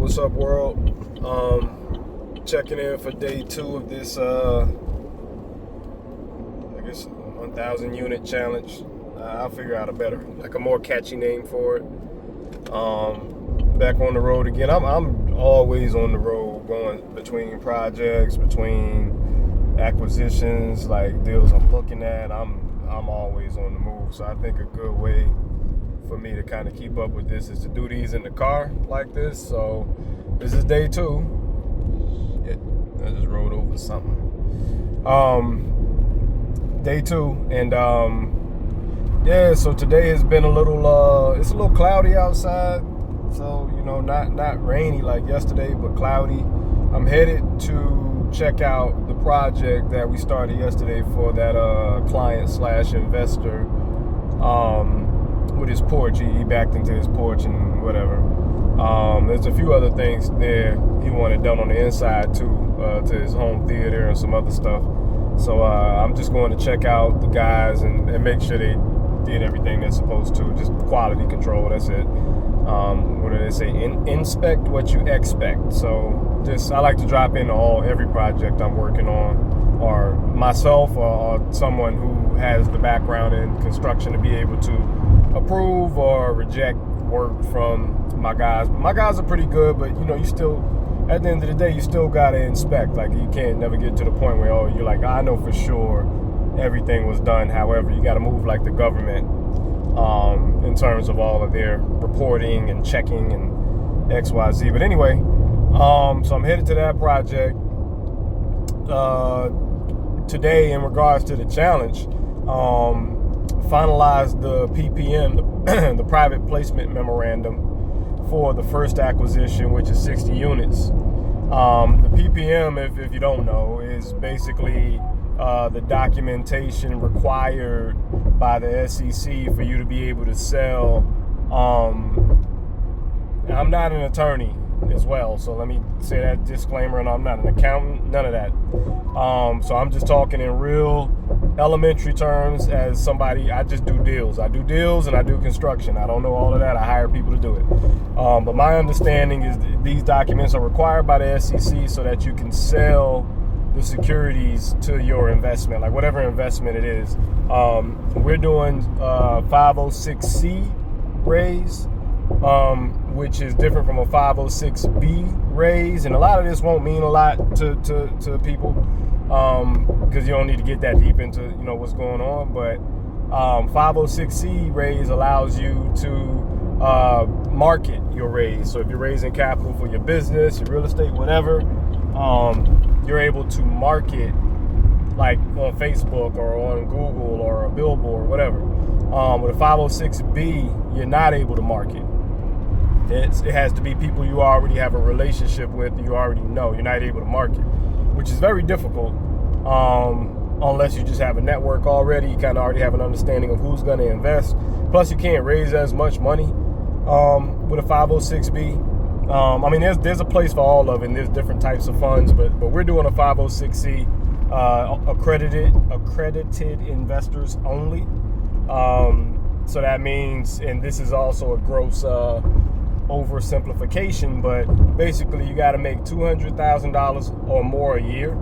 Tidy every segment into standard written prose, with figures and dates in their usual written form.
what's up, world? Checking in for day 2 of this, I guess, 1,000 unit challenge. I'll figure out a more catchy name for it. Back on the road again. I'm always on the road, going between projects, between acquisitions, like deals I'm looking at. I'm always on the move. So I think a good way for me to kind of keep up with this is to do these in the car like this. So this is day 2. Shit, I just rode over something. Day 2, and yeah. So today has been a little. It's a little cloudy outside. So not rainy like yesterday, but cloudy. I'm headed to check out the project that we started yesterday for that client/investor. With his porch, he backed into his porch and whatever. There's a few other things there he wanted done on the inside too, to his home theater and some other stuff. So I'm just going to check out the guys and make sure they did everything they're supposed to. Just quality control. That's it. What do they say? Inspect what you expect. So I like to drop into every project I'm working on, or myself, or someone who has the background in construction to be able to approve or reject work from my guys. My guys are pretty good, but you still, at the end of the day, you still gotta inspect. Like, you can't never get to the point where you're like, I know for sure everything was done. However, you gotta move like the government in terms of all of their reporting and checking and XYZ. But anyway, so I'm headed to that project today. In regards to the challenge, finalized the PPM, the private placement memorandum for the first acquisition, which is 60 units. The PPM, if you don't know, is basically the documentation required by the SEC for you to be able to sell. I'm not an attorney as well, so let me say that disclaimer, and I'm not an accountant, none of that. So I'm just talking in real elementary terms as somebody. I just do deals. I do deals and I do construction. I don't know all of that. I hire people to do it. But my understanding is these documents are required by the SEC so that you can sell the securities to your investment, like whatever investment it is. We're doing 506C raise, which is different from a 506B raise, and a lot of this won't mean a lot to people, because you don't need to get that deep into what's going on. But 506C raise allows you to market your raise. So if you're raising capital for your business, your real estate, whatever, you're able to market, like on Facebook or on Google or a billboard, whatever. With a 506B, you're not able to market. It has to be people you already have a relationship with, you already know. You're not able to market, which is very difficult, unless you just have a network already. You kind of already have an understanding of who's going to invest. Plus, you can't raise as much money with a 506B. I mean, there's a place for all of it, and there's different types of funds, but we're doing a 506C, accredited investors only. So that means, and this is also a gross oversimplification, but basically you got to make $200,000 or more a year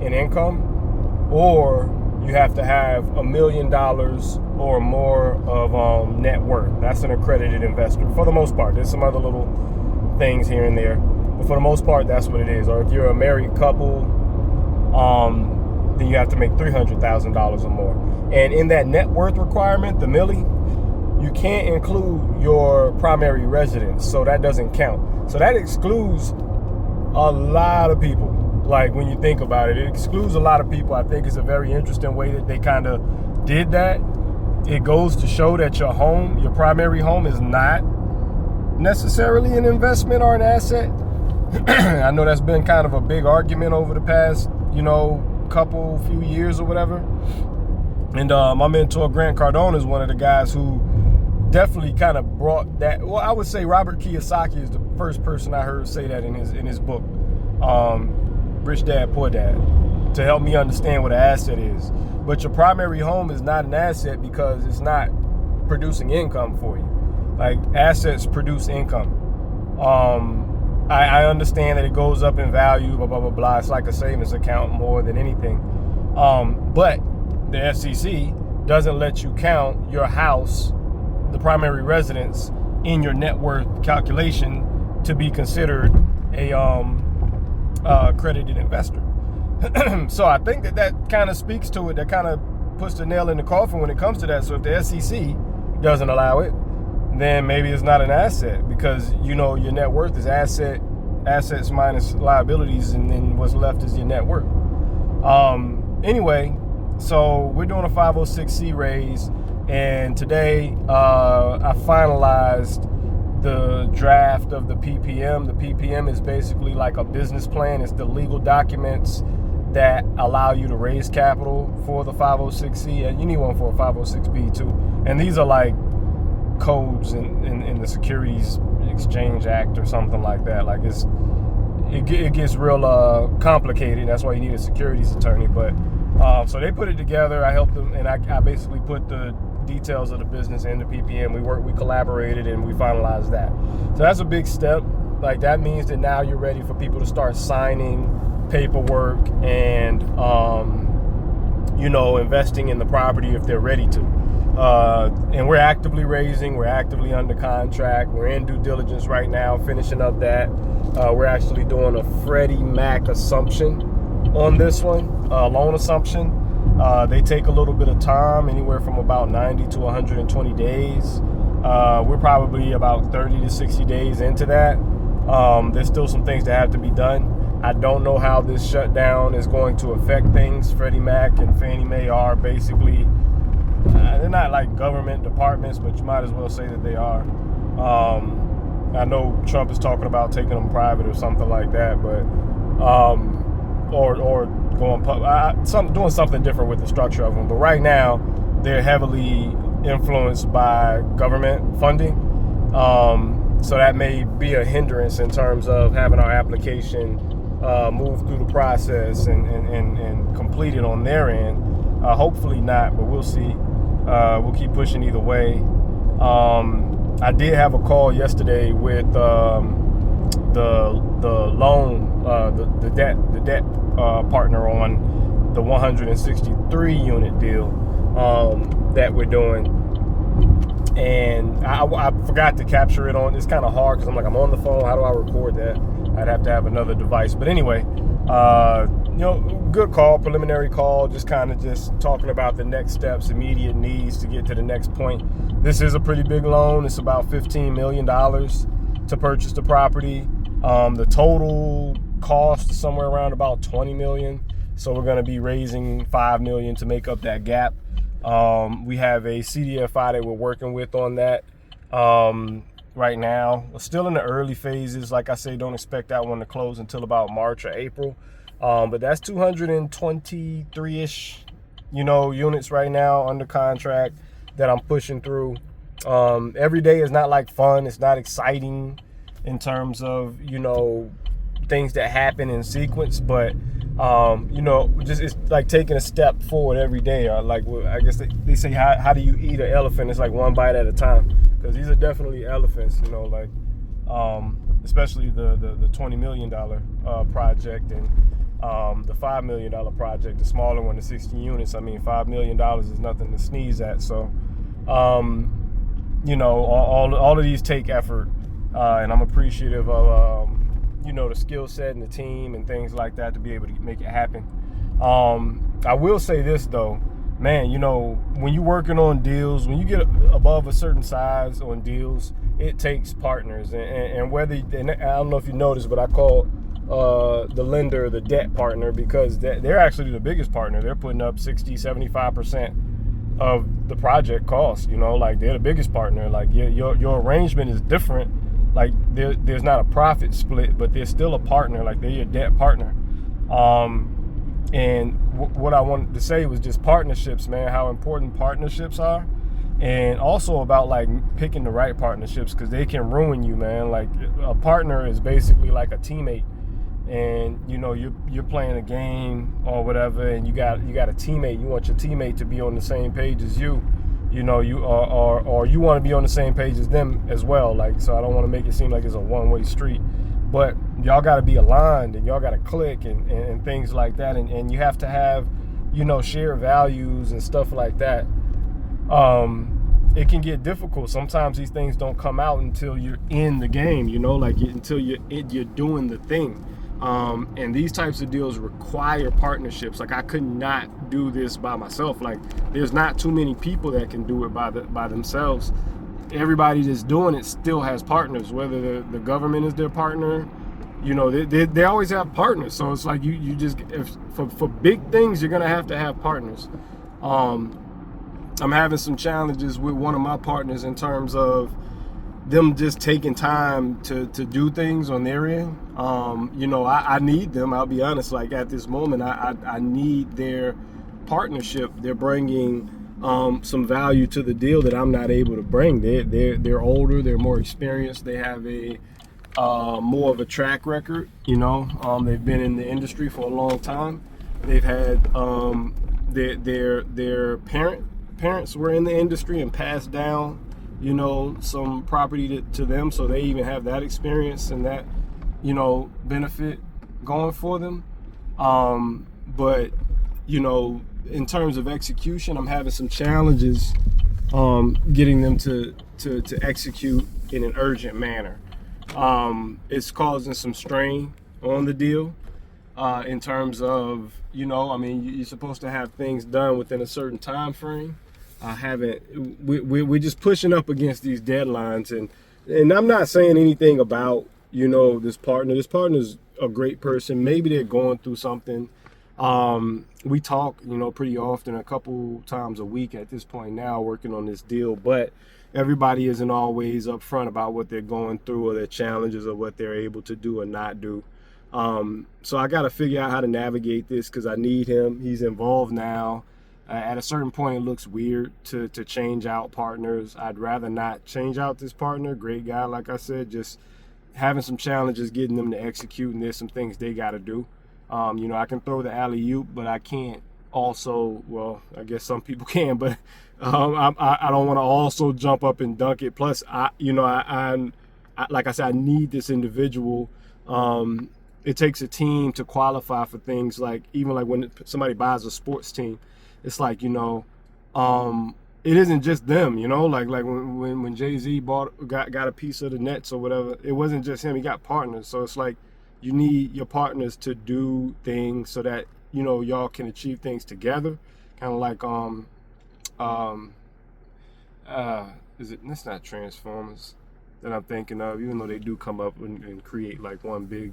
in income, or you have to have $1 million or more of net worth. That's an accredited investor for the most part. There's some other little things here and there, but for the most part, that's what it is. Or if you're a married couple, then you have to make $300,000 or more. And in that net worth requirement, the milli, you can't include your primary residence, so that doesn't count. So that excludes a lot of people. Like, when you think about it, it excludes a lot of people. I think it's a very interesting way that they kind of did that. It goes to show that your home, your primary home, is not necessarily an investment or an asset. I know that's been kind of a big argument over the past, few years or whatever. And my mentor Grant Cardone is one of the guys who definitely kind of brought that. Well, I would say Robert Kiyosaki is the first person I heard say that in his book, Rich Dad Poor Dad, to help me understand what an asset is. But your primary home is not an asset because it's not producing income for you. Like, assets produce income. I understand that it goes up in value, blah, blah, blah, blah. It's like a savings account more than anything. But the FCC doesn't let you count your house, the primary residence, in your net worth calculation to be considered a accredited investor. So I think that kind of speaks to it. That kind of puts the nail in the coffin when it comes to that. So if the SEC doesn't allow it, then maybe it's not an asset, because your net worth is assets minus liabilities, and then what's left is your net worth. Anyway, so we're doing a 506c raise, and today I finalized the draft of the PPM. The PPM is basically like a business plan. It's the legal documents that allow you to raise capital for the 506c, and you need one for a 506b too. And these are like codes in the Securities Exchange Act or something like that. Like it gets real complicated. That's why you need a securities attorney. But so they put it together. I helped them, and I basically put the details of the business in the PPM. We collaborated, and we finalized that. So that's a big step. Like that means that now you're ready for people to start signing paperwork and investing in the property if they're ready to. And we're actively raising, we're actively under contract, we're in due diligence right now, finishing up that. We're actually doing a Freddie Mac assumption on this one, loan assumption. They take a little bit of time, anywhere from about 90 to 120 days. We're probably about 30 to 60 days into that. There's still some things that have to be done. I don't know how this shutdown is going to affect things. Freddie Mac and Fannie Mae are basically, they're not like government departments, but you might as well say that they are. I know Trump is talking about taking them private or something like that, but or going doing something different with the structure of them. But right now, they're heavily influenced by government funding. So that may be a hindrance in terms of having our application move through the process and complete it on their end. Hopefully not, but we'll see. We'll keep pushing either way. I did have a call yesterday with the loan, the debt partner on the 163 unit deal that we're doing, and I forgot to capture it on. It's kind of hard because I'm on the phone. How do I record that? I'd have to have another device. But anyway, good call, preliminary call, just talking about the next steps, immediate needs to get to the next point. This is a pretty big loan. It's about $15 million to purchase the property. The total cost is somewhere around about $20 million. So we're going to be raising $5 million to make up that gap. We have a CDFI that we're working with on that right now. We're still in the early phases. Like I say, don't expect that one to close until about March or April. But that's 223-ish, units right now under contract that I'm pushing through. Every day is not like fun. It's not exciting in terms of, things that happen in sequence, but just it's like taking a step forward every day. Like, I guess they say, how do you eat an elephant? It's like one bite at a time, because these are definitely elephants, especially the $20 million project and the $5 million project, the smaller one, the 60 units. I mean, $5 million is nothing to sneeze at. So, all of these take effort, and I'm appreciative of the skill set and the team and things like that to be able to make it happen. I will say this though, man, when you're working on deals, when you get above a certain size on deals, it takes partners. And whether, and I don't know if you noticed, but I call the lender the debt partner, because they're actually the biggest partner. They're putting up 60-75% of the project cost. Like, they're the biggest partner. Like, your arrangement is different. Like, there's not a profit split, but there's still a partner. Like, they're your debt partner. And what I wanted to say was just partnerships, man, how important partnerships are. And also about, like, picking the right partnerships, because they can ruin you, man. Like, a partner is basically like a teammate. And, you're playing a game or whatever, and you got a teammate. You want your teammate to be on the same page as you. Or you want to be on the same page as them as well. Like, so I don't want to make it seem like it's a one-way street. but y'all got to be aligned and y'all got to click and things like that, and you have to have, you know, shared values and stuff like that. It can get difficult. Sometimes these things don't come out until you're in the game, you know, like until you're doing the thing. And these types of deals require partnerships. Like I could not do this by myself. Like there's not too many people that can do it by themselves. Everybody that's doing it still has partners, whether the government is their partner, you know, they always have partners. So it's like you just, for big things, you're gonna have to have partners. I'm having some challenges with one of my partners in terms of them just taking time to do things on their end. You know, I need them. I'll be honest. Like at this moment, I need their partnership. They're bringing some value to the deal that I'm not able to bring. They're older. They're more experienced. They have a more of a track record. You know, they've been in the industry for a long time. They've had their parents were in the industry and passed down, you know, some property to them, so they even have that experience and that, you know, benefit going for them. But you know, in terms of execution, I'm having some challenges getting them to execute in an urgent manner. It's causing some strain on the deal in terms of, you know, I mean, you're supposed to have things done within a certain time frame. I haven't. We're just pushing up against these deadlines, and I'm not saying anything about, you know, this partner. This partner's a great person. Maybe they're going through something. We talk, you know, pretty often, a couple times a week at this point now, working on this deal. But everybody isn't always upfront about what they're going through or their challenges or what they're able to do or not do. So I got to figure out how to navigate this because I need him. He's involved now. At a certain point, it looks weird to change out partners. I'd rather not change out this partner. Great guy, like I said, just having some challenges getting them to execute, and there's some things they got to do. You know, I can throw the alley-oop, but I can't also, well, I guess some people can, but I don't want to also jump up and dunk it. Plus, I like I said, I need this individual. It takes a team to qualify for things like, even like when somebody buys a sports team, it's like, you know, it isn't just them, you know, like when Jay-Z got a piece of the Nets or whatever, it wasn't just him, he got partners. So it's like you need your partners to do things so that, you know, y'all can achieve things together. Kind of like that's not Transformers that I'm thinking of, even though they do come up and create like one big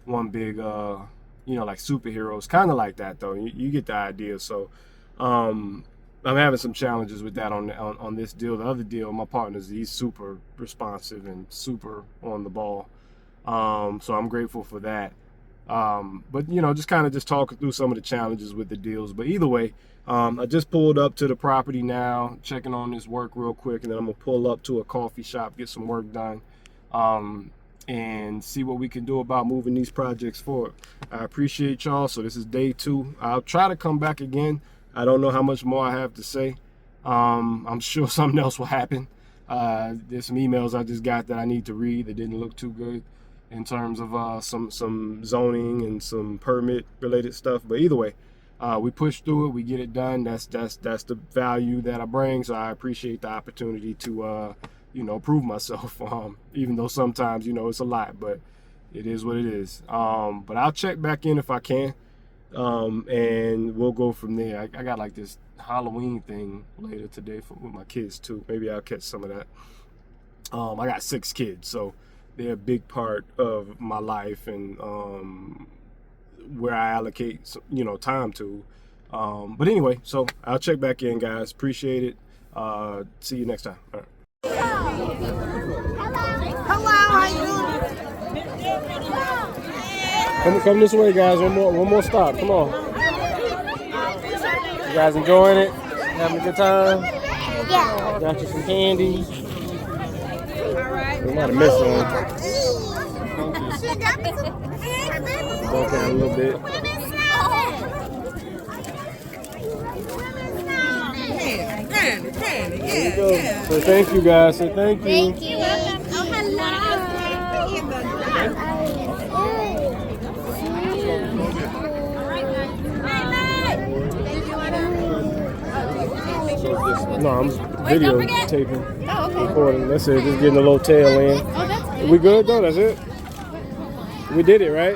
you know, like superheroes, kind of like that though. You get the idea. So I'm having some challenges with that on this deal. The other deal, my partner's, he's super responsive and super on the ball. So I'm grateful for that. But you know, just talking through some of the challenges with the deals. But either way, I just pulled up to the property now, checking on this work real quick, and then I'm gonna pull up to a coffee shop, get some work done, and see what we can do about moving these projects forward. I appreciate y'all. So this is day 2. I'll try to come back again. I don't know how much more I have to say. I'm sure something else will happen. There's some emails I just got that I need to read that didn't look too good in terms of some zoning and some permit related stuff. But either way, we push through it, we get it done. That's the value that I bring. So I appreciate the opportunity to you know, prove myself. Even though sometimes, you know, it's a lot, but it is what it is. But I'll check back in if I can. And we'll go from there. I got like this Halloween thing later today with my kids too. Maybe I'll catch some of that. I got 6 kids, so they're a big part of my life and where I allocate, you know, time to. But anyway, so I'll check back in, guys. Appreciate it. See you next time. All right. Hello, how you doing? Come this way, guys. One more stop. Come on. You guys enjoying it? Having a good time? Yeah. Got you some candy. We might have missed one. She got me some candy. Broke out a little bit. Candy, There you go. So thank you, guys. So thank you. Thank you. Oh, hello. No, I'm video taping, recording. That's it. Just getting a little tail in. Oh, that's good. We good though? That's it. We did it, right?